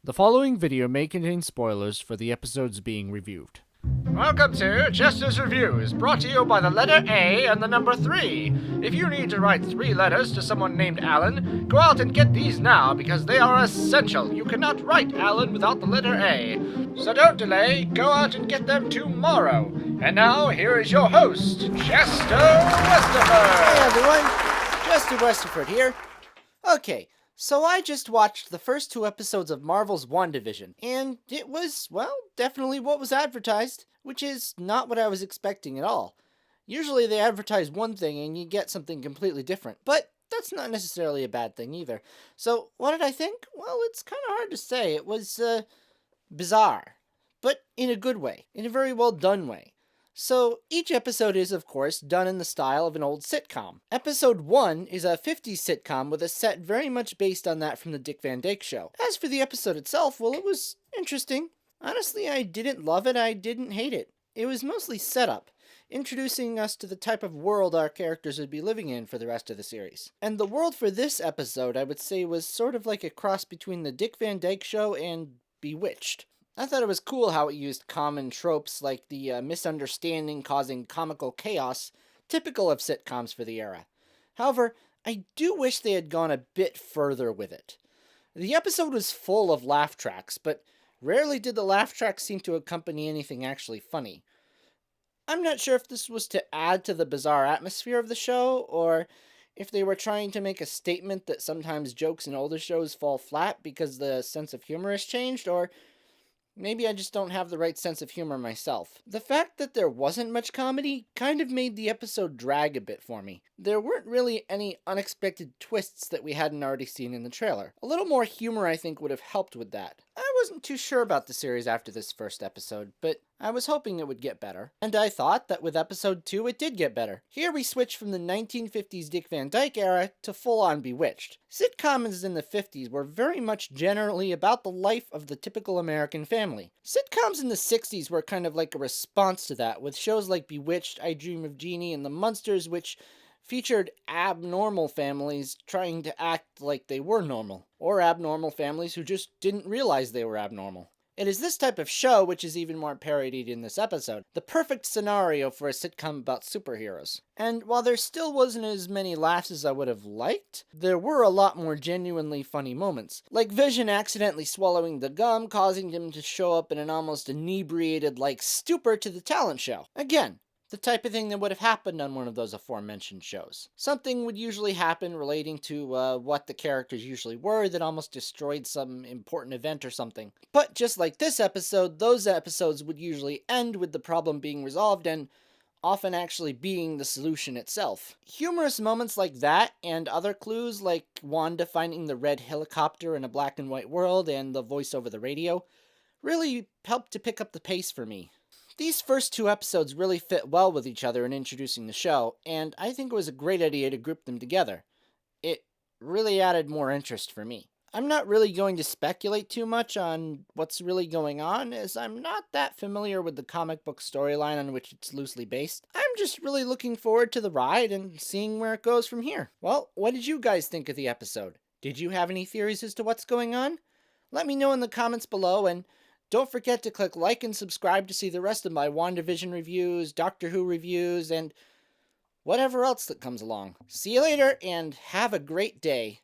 The following video may contain spoilers for the episodes being reviewed. Welcome to Chester's Reviews, brought to you by the letter A and the number 3. If you need to write 3 letters to someone named Alan, go out and get these now because they are essential. You cannot write Alan without the letter A. So don't delay, go out and get them tomorrow. And now, here is your host, Chester Westerford. Hey everyone, Chester Westerford here. Okay, so I just watched the first 2 episodes of Marvel's Wandavision, and it was, well, definitely what was advertised, which is not what I was expecting at all. Usually they advertise one thing and you get something completely different, but that's not necessarily a bad thing either. So, what did I think? Well, it's kind of hard to say. It was, bizarre, but in a good way, in a very well done way. So, each episode is, of course, done in the style of an old sitcom. Episode 1 is a 50s sitcom with a set very much based on that from the Dick Van Dyke Show. As for the episode itself, well, it was interesting. Honestly, I didn't love it, I didn't hate it. It was mostly setup, introducing us to the type of world our characters would be living in for the rest of the series. And the world for this episode, I would say, was sort of like a cross between the Dick Van Dyke Show and Bewitched. I thought it was cool how it used common tropes like the misunderstanding causing comical chaos, typical of sitcoms for the era. However, I do wish they had gone a bit further with it. The episode was full of laugh tracks, but rarely did the laugh tracks seem to accompany anything actually funny. I'm not sure if this was to add to the bizarre atmosphere of the show, or if they were trying to make a statement that sometimes jokes in older shows fall flat because the sense of humor has changed, or maybe I just don't have the right sense of humor myself. The fact that there wasn't much comedy kind of made the episode drag a bit for me. There weren't really any unexpected twists that we hadn't already seen in the trailer. A little more humor I think would have helped with that. I wasn't too sure about the series after this first episode, but I was hoping it would get better. And I thought that with episode 2 it did get better. Here we switch from the 1950s Dick Van Dyke era to full-on Bewitched. Sitcoms in the 50s were very much generally about the life of the typical American family. Sitcoms in the 60s were kind of like a response to that, with shows like Bewitched, I Dream of Jeannie, and The Munsters, which featured abnormal families trying to act like they were normal, or abnormal families who just didn't realize they were abnormal. It is this type of show, which is even more parodied in this episode, the perfect scenario for a sitcom about superheroes. And while there still wasn't as many laughs as I would have liked, there were a lot more genuinely funny moments, like Vision accidentally swallowing the gum, causing him to show up in an almost inebriated-like stupor to the talent show. Again, the type of thing that would have happened on one of those aforementioned shows. Something would usually happen relating to what the characters usually were that almost destroyed some important event or something. But just like this episode, those episodes would usually end with the problem being resolved and often actually being the solution itself. Humorous moments like that and other clues like Wanda finding the red helicopter in a black and white world and the voice over the radio really helped to pick up the pace for me. These first 2 episodes really fit well with each other in introducing the show, and I think it was a great idea to group them together. It really added more interest for me. I'm not really going to speculate too much on what's really going on, as I'm not that familiar with the comic book storyline on which it's loosely based. I'm just really looking forward to the ride and seeing where it goes from here. Well, what did you guys think of the episode? Did you have any theories as to what's going on? Let me know in the comments below, and don't forget to click like and subscribe to see the rest of my WandaVision reviews, Doctor Who reviews, and whatever else that comes along. See you later, and have a great day.